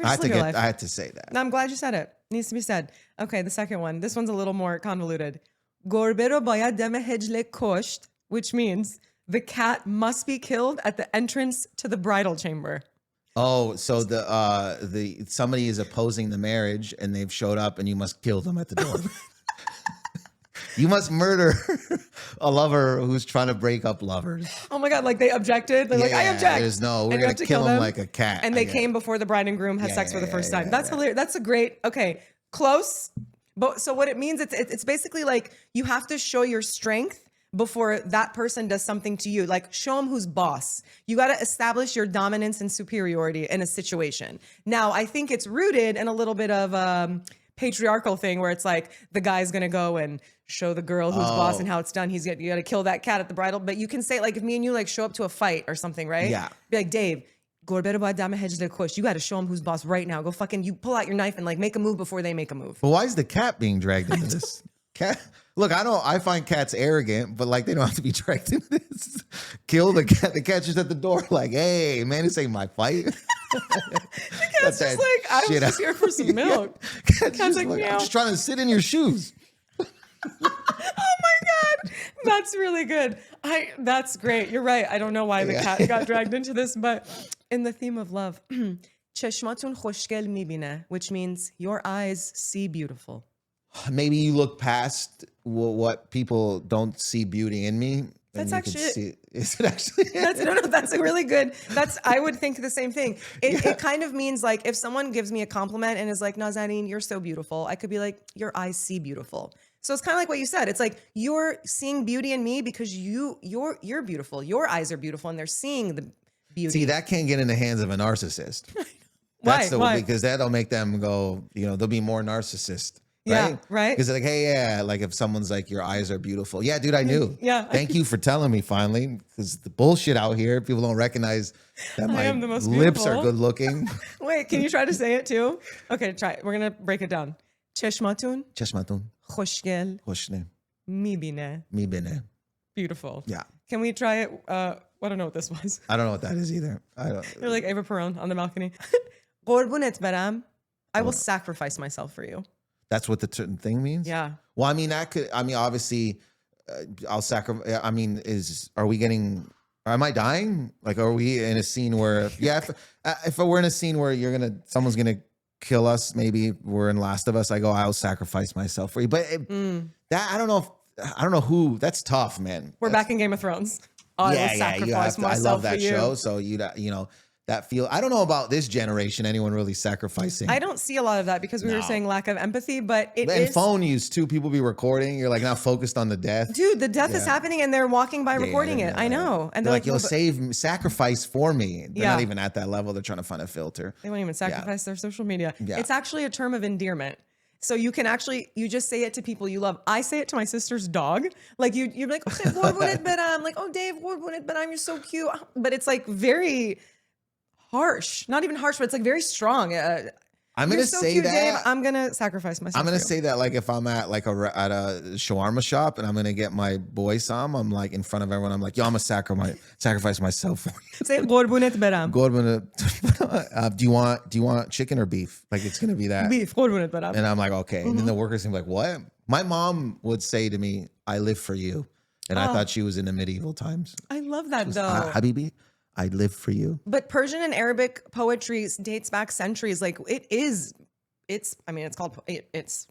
had to say that. No, I'm glad you said it. Needs to be said. Okay, the second one. This one's a little more convoluted. Gordo bayad Merheje kosht, which means the cat must be killed at the entrance to the bridal chamber. Oh, so the somebody is opposing the marriage and they've showed up and you must kill them at the door. You must murder a lover who's trying to break up lovers. Oh my God, like they objected. They're like, I object. We're going to kill them like a cat. And they came before the bride and groom had sex for the first time. That's hilarious. That's a great, okay, close. But so what it means, it's basically like you have to show your strength before that person does something to you. Like show them who's boss. You got to establish your dominance and superiority in a situation. Now, I think it's rooted in a little bit of patriarchal thing where it's like the guy's going to go and show the girl who's boss and how it's done. You got to kill that cat at the bridal. But you can say like if me and you like show up to a fight or something, right? Yeah. Be like, Dave, you got to show him who's boss right now. Go fucking, you pull out your knife and like make a move before they make a move. But why is the cat being dragged into this? Cat? Look, I find cats arrogant, but like they don't have to be dragged into this. Kill the cat. The cat's just at the door like, hey, man, this ain't my fight. The cat's just like, I was just here for some milk. Cat's like, I'm just trying to sit in your shoes. Oh my God. That's really good. That's great. You're right. I don't know why the cat got dragged into this, but in the theme of love, cheshmatun khoshgel mibine, which means your eyes see beautiful. Maybe you look past what people don't see beauty in me. That's actually is it actually? That's a really good. I would think the same thing. It kind of means like if someone gives me a compliment and is like, Nazanin, you're so beautiful. I could be like, your eyes see beautiful. So it's kind of like what you said. It's like you're seeing beauty in me because you're beautiful. Your eyes are beautiful and they're seeing the beauty. See, that can't get in the hands of a narcissist. Why? Because that'll make them go, they'll be more narcissist. Right? Yeah, right. Because like, hey, like if someone's like, your eyes are beautiful. Yeah, dude, I knew. Yeah. Thank you for telling me finally. Because the bullshit out here, people don't recognize that my lips are good looking. Wait, can you try to say it too? Okay, try it. We're going to break it down. Cheshmatun. Khoshgel. Mibine. Beautiful. Yeah. Can we try it? I don't know what this was. I don't know what that is either. They're like Ava Perón on the balcony. Qorbunet baram. I will sacrifice myself for you. That's what the certain thing means? Yeah. Well, obviously, I'll sacrifice. Are we getting Am I dying? Like, are we in a scene where, if we're in a scene where someone's gonna kill us, maybe we're in Last of Us, I go, I'll sacrifice myself for you. But I don't know who. That's tough, man. We're back in Game of Thrones. I will sacrifice myself. I love that for you. show. So I don't know about this generation, anyone really sacrificing. I don't see a lot of that because we were saying lack of empathy, but and phone use too. People be recording. You're like not focused on the death. Dude, the death is happening and they're walking by recording it. I know. And they're like, you'll sacrifice for me. They're not even at that level. They're trying to find a filter. They won't even sacrifice their social media. Yeah. It's actually a term of endearment. So you can you just say it to people you love. I say it to my sister's dog. Like you're like, like, oh, Dave, you're so cute. But it's like very harsh, not even harsh, but it's like very strong. I'm gonna say cute, that Dave. I'm gonna sacrifice myself. I'm gonna say that like if I'm at like at a shawarma shop and I'm gonna get my boy some, I'm like in front of everyone. I'm like, yo, I'm gonna sacrifice myself for you. Say gorbunet beram. Do you want chicken or beef? Like it's gonna be that beef. Gorbunet beram. And I'm like, okay. And then the workers seem like, what? My mom would say to me, I live for you. And I thought she was in the medieval times. I love that though. Habibi, I live for you. But Persian and Arabic poetry dates back centuries. Like it's called, That's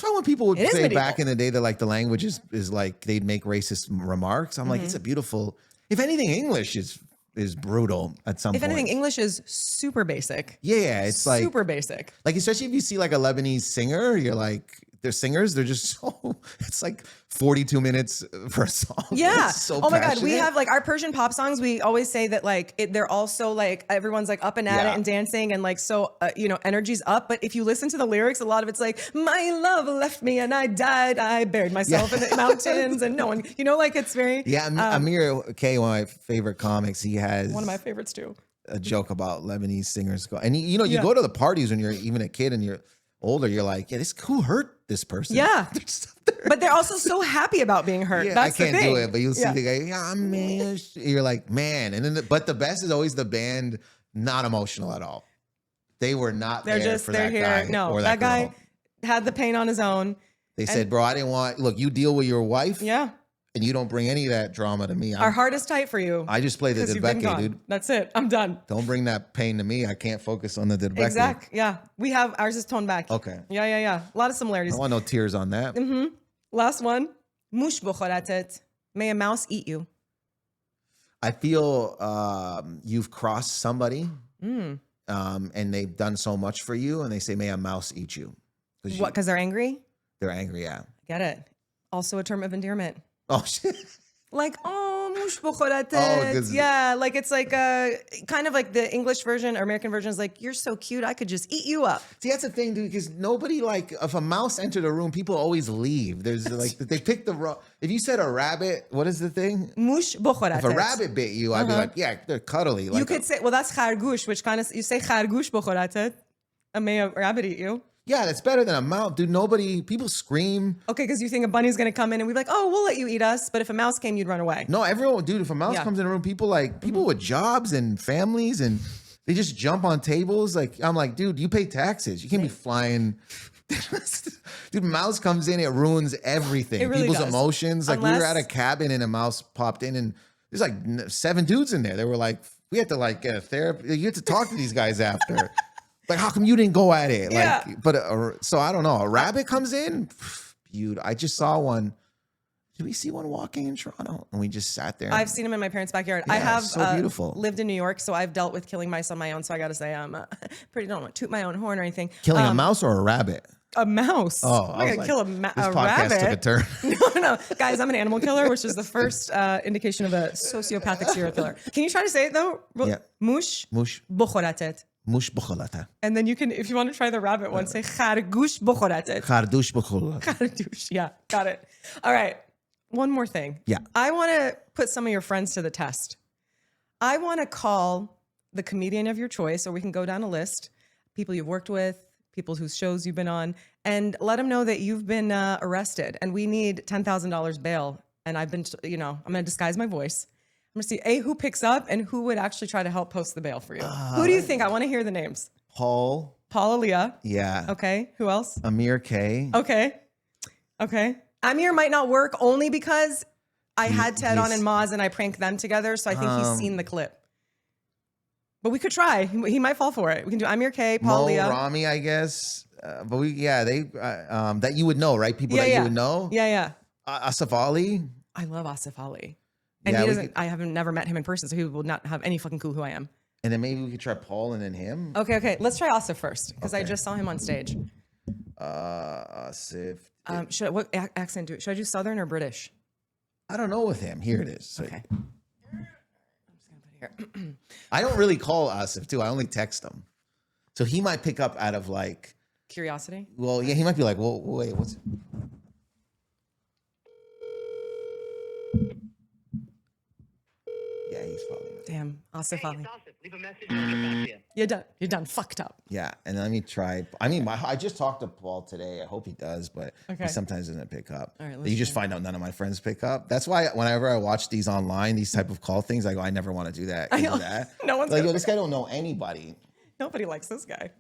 why when people would say back in the day that like the language is like they'd make racist remarks. I'm like, it's a beautiful, if anything, English is brutal at some point. If anything, English is super basic. Yeah, it's like super basic. Like, especially if you see like a Lebanese singer, you're like, they're singers. They're just so, it's like 42 minutes for a song. Yeah. So oh my God. We have like our Persian pop songs. We always say that like they're also like everyone's like up and at it and dancing and like so, energy's up. But if you listen to the lyrics, a lot of it's like, my love left me and I died. I buried myself in the mountains and no one, like it's very. Yeah. Amir K, one of my favorite comics, he has one of my favorites too. A joke about Lebanese singers. And you go to the parties when you're even a kid and you're older, you're like, who hurt this person? Yeah. But they're also so happy about being hurt. Yeah, that's I can't the thing. do it, but you'll see the guy, man. You're like, man. And then, but the best is always the band not emotional at all. They were not they're here. Guy. No, that guy had the pain on his own. They said, bro, I didn't want, look, you deal with your wife. Yeah. And you don't bring any of that drama to me. Our heart is tight for you. I just play the Didbeke, dude. That's it. I'm done. Don't bring that pain to me. I can't focus on the Didbeke. Exactly. Yeah. Ours is toned back. Okay. Yeah. A lot of similarities. I want no tears on that. Mm-hmm. Last one. Mush bukhoratet. May a mouse eat you. I feel you've crossed somebody and they've done so much for you and they say, may a mouse eat you. What, because they're angry? They're angry, yeah. Get it. Also a term of endearment. Oh, shit. Like, mush bukhoratet. Yeah, like it's like kind of like the English version or American version is like, you're so cute, I could just eat you up. See, that's the thing, dude, because nobody, like, if a mouse entered a room, people always leave. There's like, they pick the wrong, if you said a rabbit, what is the thing? Mush bukhoratet. If a rabbit bit you, I'd be like, yeah, they're cuddly. Like you could say, well, that's khargush, which kind of, you say khargush bukhoratet, and may a rabbit eat you. Yeah, that's better than a mouse. Dude, people scream. Okay, because you think a bunny's going to come in and we'd be like, oh, we'll let you eat us. But if a mouse came, you'd run away. No, everyone, dude, if a mouse comes in a room, people with jobs and families and they just jump on tables. Like, I'm like, dude, you pay taxes. You can't be flying. Dude, mouse comes in, it ruins everything. It really People's does. Emotions. Like, we were at a cabin and a mouse popped in and there's like 7 dudes in there. They were like, we had to like get a therapy. You had to talk to these guys after. Like, how come you didn't go at it? Yeah. Like, but so I don't know. A rabbit comes in. Dude, I just saw one. Did we see one walking in Toronto? And we just sat there. I've seen them in my parents' backyard. Yeah, I have so beautiful. Lived in New York, so I've dealt with killing mice on my own. So I got to say, I'm don't want to toot my own horn or anything. Killing a mouse or a rabbit? A mouse. Oh, I'm gonna kill a this podcast rabbit. took a turn. No, guys, I'm an animal killer, which is the first indication of a sociopathic serial killer. Can you try to say it though? Yeah. Mush bukhoratet. Mush bukhoratet. And then you can, if you want to try the rabbit one, say khargush bukhoratet. Khardush bukhoratet. Khardush. Yeah, got it. All right. One more thing. Yeah. I want to put some of your friends to the test. I want to call the comedian of your choice, or we can go down a list, people you've worked with, people whose shows you've been on, and let them know that you've been arrested and we need $10,000 bail. And I've been, I'm going to disguise my voice. I'm going to see who picks up and who would actually try to help post the bail for you. Who do you think? I want to hear the names. Paul. Aaliyah. Yeah. Okay. Who else? Amir K. Okay. Amir might not work only because I had Ted on and Maz, and I pranked them together, so I think he's seen the clip. But we could try. He might fall for it. We can do Amir K, Paul Leah. Rami, I guess. But they that you would know, right? People that you would know. Yeah. Asif Ali. I love Asif Ali. And he doesn't. I haven't never met him in person, so he will not have any fucking clue who I am. And then maybe we could try Paul and then him. Okay. Let's try Asif first because I just saw him on stage. Asif. What accent do? Should I do Southern or British? I don't know with him. Here it is. Okay. I'm just gonna put it here. I don't really call Asif too. I only text him, so he might pick up out of like curiosity. Well, yeah, he might be like, well, wait, what's? Yeah, he's probably. Damn, Asif Ali. Leave a message and I'll get back to you. You're done. Fucked up. Yeah, and let me try. I mean, I just talked to Paul today. I hope he does, but he sometimes doesn't pick up. All right, you just find out none of my friends pick up. That's why whenever I watch these online, these type of call things, I go, I never want to do that. Do that. No one's like, yo, this guy don't know anybody. Nobody likes this guy.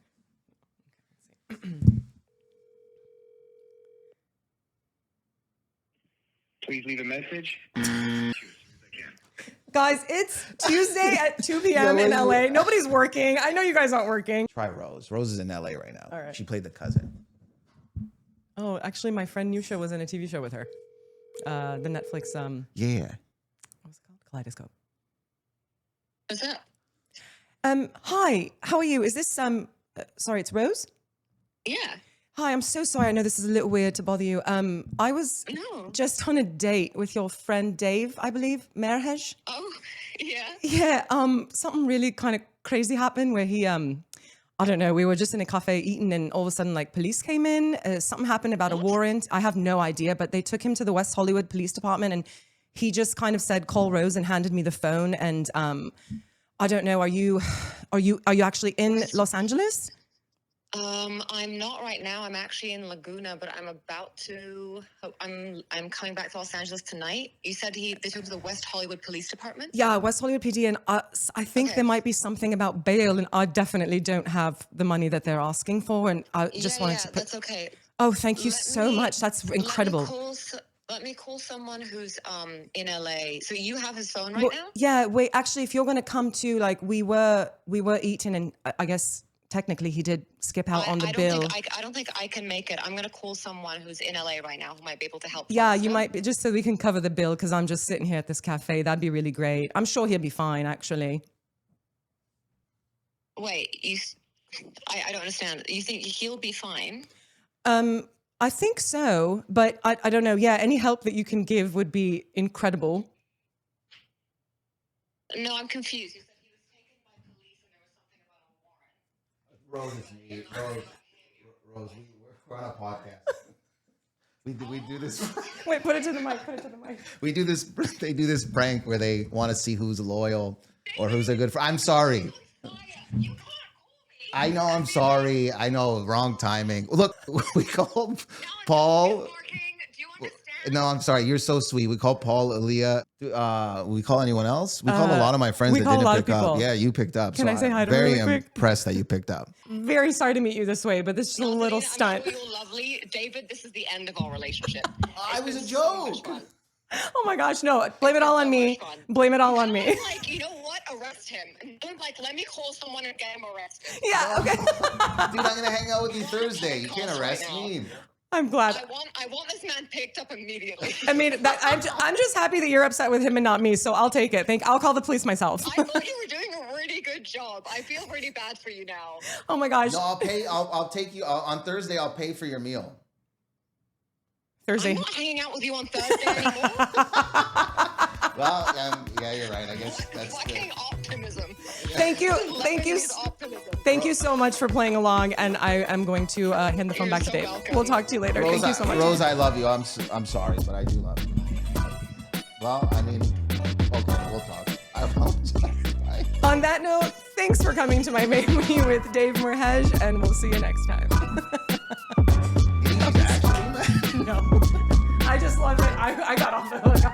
Please leave a message. Guys, it's Tuesday at 2 p.m. in LA. Nobody's working. I know you guys aren't working. Try Rose. Rose is in LA right now. All right. She played the cousin. Oh, actually, my friend Nusha was in a TV show with her. The Netflix. Yeah. What's it called? Kaleidoscope. What's up? Hi. How are you? Is this sorry, it's Rose? Yeah. Hi, I'm so sorry. I know this is a little weird to bother you. I was just on a date with your friend Dave, I believe, Merheje. Oh, yeah. Yeah. Something really kind of crazy happened where he I don't know, we were just in a cafe eating and all of a sudden like police came in. Something happened about a warrant. I have no idea, but they took him to the West Hollywood Police Department and he just kind of said, call Rose, and handed me the phone. And I don't know, are you actually in Los Angeles? I'm not right now. I'm actually in Laguna, but I'm about to. I'm coming back to Los Angeles tonight. You said they took to the West Hollywood Police Department. Yeah, West Hollywood PD, and I think there might be something about bail, and I definitely don't have the money that they're asking for, and I just wanted to put. That's okay. Oh, thank you so much. That's incredible. Let me call someone who's in LA. So you have his phone right now? Yeah. Wait. Actually, if you're going to come to like we were eating, and I guess. Technically, he did skip out on the bill. I don't think I can make it. I'm going to call someone who's in LA right now who might be able to help. Yeah, you might be, just so we can cover the bill because I'm just sitting here at this cafe. That'd be really great. I'm sure he'll be fine, actually. Wait, I don't understand. You think he'll be fine? I think so, but I don't know. Yeah, any help that you can give would be incredible. No, I'm confused. Rose is me. Rose, we're on a podcast. We do this. Wait, put it to the mic. We do this. They do this prank where they want to see who's loyal or who's a good friend. I'm sorry. I know. I'm sorry. I know. Wrong timing. Look, we called Paul. No, I'm sorry. You're so sweet. We call Paul, Aaliyah. We call anyone else? We call a lot of my friends that didn't pick up. Yeah, you picked up. Can I say hi to very really quick? Impressed that you picked up. Very sorry to meet you this way, but this is a little stunt. I'm sure you're lovely. David, this is the end of our relationship. It was a joke. Oh my gosh, no. Blame it all on me. Blame it all on me. Like, you know what? Arrest him. And like, let me call someone and get him arrested. Yeah, okay. Dude, I'm going to hang out with you Thursday. You can't arrest me. I'm glad. I want this man picked up immediately. I mean, I'm just happy that you're upset with him and not me, so I'll take it. I'll call the police myself. I thought you were doing a really good job. I feel really bad for you now. Oh my gosh. No, I'll pay. I'll take you on Thursday. I'll pay for your meal. Thursday. I'm not hanging out with you on Thursday anymore. Well, yeah, you're right. I guess that's fucking optimism. Thank you so much for playing along, and I am going to hand the phone back to Dave. Welcome. We'll talk to you later. Rose, Thank you so much. Rose, I love you. I'm sorry, but I do love you. Well, I mean, okay, we'll talk. I apologize. Bye. On that note, thanks for coming to my main meeting with Dave Merheje, and we'll see you next time. You actually, No, I just love it. I got off the hook.